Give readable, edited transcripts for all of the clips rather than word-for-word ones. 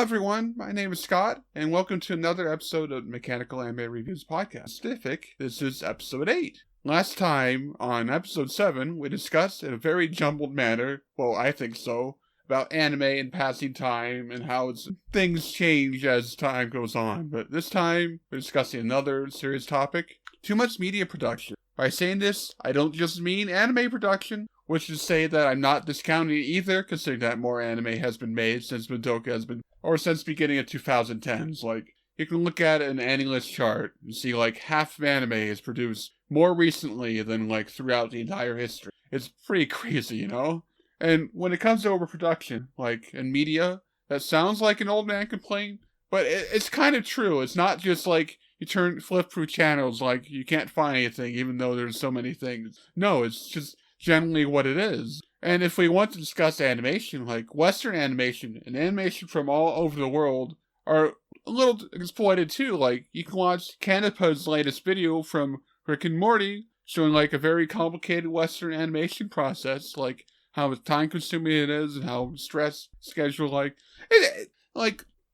Hello everyone, my name is Scott, and welcome to another episode of Mechanical Anime Reviews Podcast. Specific, this is episode 8. Last time, on episode 7, we discussed in a very jumbled manner, well I think so, about anime and passing time and how things change as time goes on. But this time, we're discussing another serious topic, too much media production. By saying this, I don't just mean anime production, which is to say that I'm not discounting it either, considering that more anime has been made since Madoka has been, or since beginning of 2010s. Like, you can look at an AniList chart and see like half of anime is produced more recently than like throughout the entire history. It's pretty crazy, you know? And when it comes to overproduction, like in media, that sounds like an old man complaint, but it's kind of true. It's not just like you flip through channels like you can't find anything even though there's so many things. No, it's just generally what it is. And if we want to discuss animation, like Western animation and animation from all over the world are a little exploited too. Like you can watch Canipa's latest video from Rick and Morty showing like a very complicated Western animation process, like how time consuming it is and how stress schedule like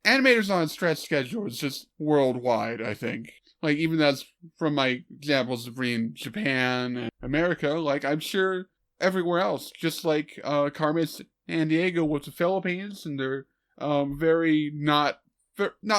animators on a stress schedule is just worldwide, I think. Like even that's from my examples of reading Japan and America, like I'm sure everywhere else, just like Carmen San Diego with the Philippines and their very not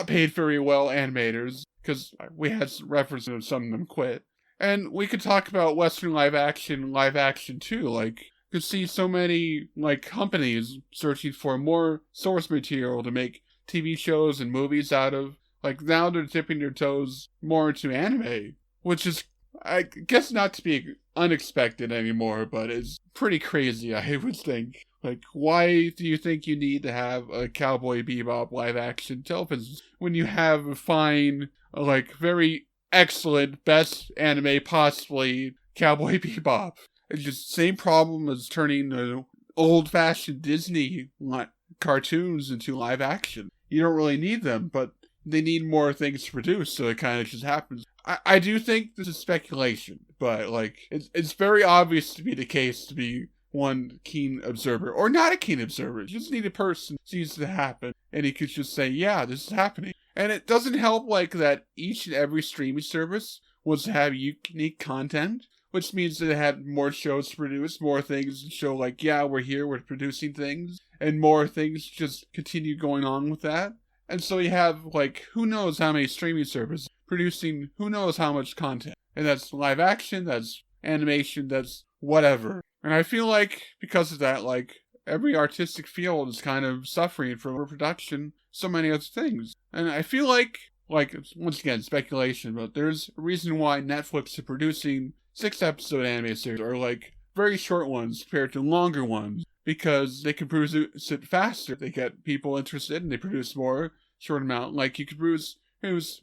paid very well animators, because we had references of some of them quit. And we could talk about Western live action too, like you could see so many like companies searching for more source material to make TV shows and movies out of. Like now they're dipping their toes more into anime, which is, I guess, not to be unexpected anymore, but it's pretty crazy, I would think. Like, why do you think you need to have a Cowboy Bebop live action television when you have a fine, like, very excellent, best anime possibly, Cowboy Bebop? It's just the same problem as turning old-fashioned Disney cartoons into live action. You don't really need them, but they need more things to produce, so it kind of just happens. I do think this is speculation, but like it's very obvious to be the case to be one keen observer, or not a keen observer. You just need a person who sees it happen, and he could just say, yeah, this is happening. And it doesn't help like that each and every streaming service wants to have unique content, which means that it had more shows to produce, more things to show like, yeah, we're here, we're producing things, and more things just continue going on with that. And so you have, like, who knows how many streaming services producing who knows how much content. And that's live action, that's animation, that's whatever. And I feel like, because of that, like, every artistic field is kind of suffering from overproduction, so many other things. And I feel like, once again, speculation, but there's a reason why Netflix is producing 6-episode anime series, or, like, very short ones compared to longer ones. Because they can produce it faster. They get people interested and they produce more short amount. Like you could produce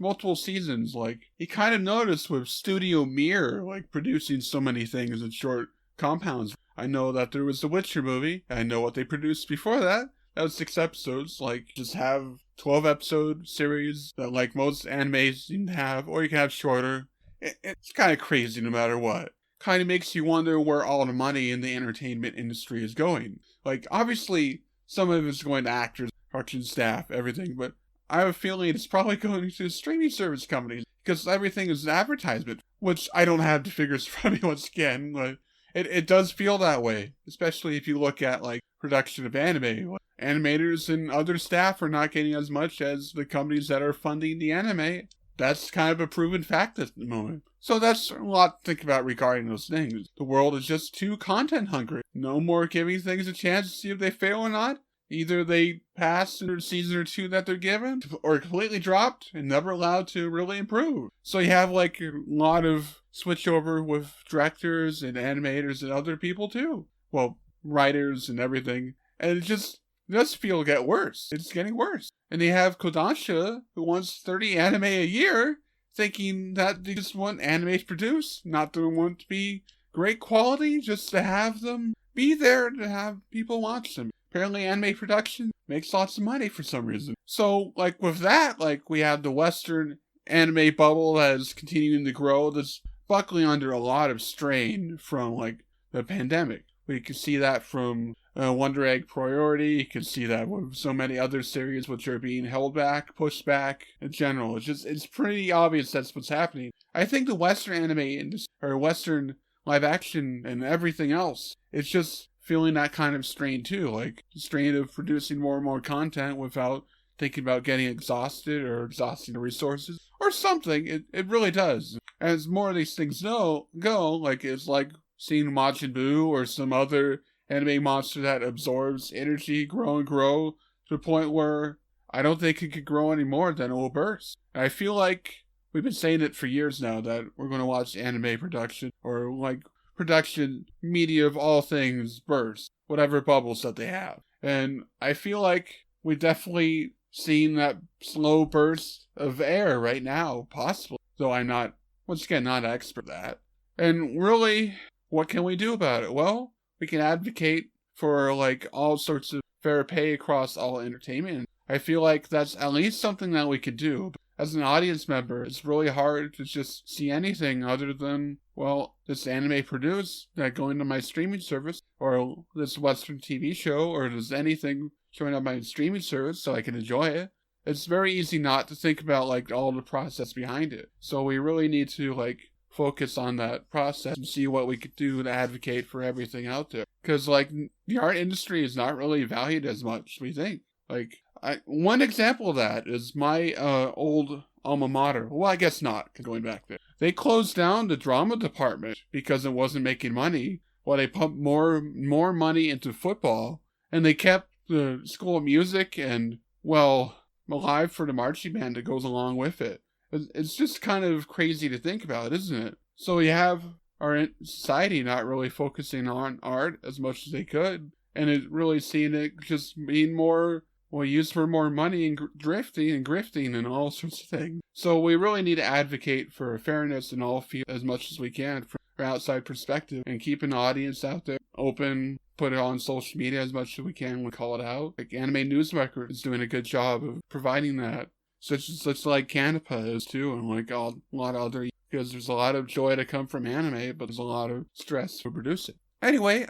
multiple seasons. Like you kind of noticed with Studio Mir, like producing so many things in short compounds. I know that there was the Witcher movie. I know what they produced before that. That was 6 episodes. Like just have 12-episode series that like most animes seem to have, or you can have shorter. It's kind of crazy no matter what. Kind of makes you wonder where all the money in the entertainment industry is going. Like, obviously, some of it's going to actors, production staff, everything, but I have a feeling it's probably going to streaming service companies, because everything is advertisement, which I don't have the figures from me once again, but it does feel that way, especially if you look at, like, production of anime. Like, animators and other staff are not getting as much as the companies that are funding the anime. That's kind of a proven fact at the moment. So that's a lot to think about regarding those things. The world is just too content hungry. No more giving things a chance to see if they fail or not. Either they pass in a season or 2 that they're given, or completely dropped and never allowed to really improve. So you have like a lot of switchover with directors and animators and other people too. Well, writers and everything. And it just does get worse. It's getting worse. And they have Kodansha, who wants 30 anime a year, thinking that they just want anime to produce, not to want to be great quality, just to have them be there to have people watch them. Apparently anime production makes lots of money for some reason. So, like, with that, like, we have the Western anime bubble that is continuing to grow, that's buckling under a lot of strain from, like, the pandemic. We can see that from Wonder Egg Priority. You can see that with so many other series which are being held back, pushed back in general. It's pretty obvious that's what's happening. I think the Western anime industry, or Western live action and everything else, it's just feeling that kind of strain too. Like, strain of producing more and more content without thinking about getting exhausted or exhausting the resources or something. It really does. As more of these things go, like it's like seeing Majin Buu or some other anime monster that absorbs energy, grow and grow to the point where I don't think it could grow any more than it will burst. And I feel like we've been saying it for years now that we're going to watch anime production or like production media of all things burst, whatever bubbles that they have. And I feel like we definitely seen that slow burst of air right now, possibly. Though I'm not, once again, not an expert at that. And really, what can we do about it? Well, we can advocate for like all sorts of fair pay across all entertainment. I feel like that's at least something that we could do. As an audience member, it's really hard to just see anything other than, well, this anime produced that going to my streaming service, or this Western TV show, or does anything showing up my streaming service so I can enjoy it. It's very easy not to think about like all the process behind it. So we really need to like focus on that process and see what we could do to advocate for everything out there. Because like the art industry is not really valued as much as we think. Like one example of that is my old alma mater. Well, I guess not, going back there. They closed down the drama department because it wasn't making money. Well, they pumped more money into football, and they kept the School of Music and, well, alive for the marching band that goes along with it. It's just kind of crazy to think about, isn't it? So we have our society not really focusing on art as much as they could, and it really seeing it just being more, well, used for more money and grifting and all sorts of things. So we really need to advocate for fairness in all fields as much as we can from an outside perspective, and keep an audience out there open, put it on social media as much as we can and call it out. Like Anime News Record is doing a good job of providing that. Such like Canapa is too, and like a lot of other, because there's a lot of joy to come from anime, but there's a lot of stress to produce it. Anyway,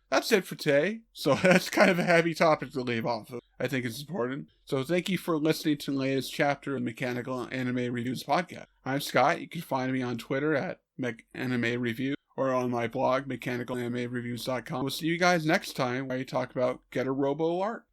that's it for today. So that's kind of a heavy topic to leave off of. I think it's important. So thank you for listening to the latest chapter of Mechanical Anime Reviews podcast. I'm Scott. You can find me on Twitter at MechAnimeReview or on my blog, MechanicalAnimeReviews.com. We'll see you guys next time where I talk about Getter Robo Art.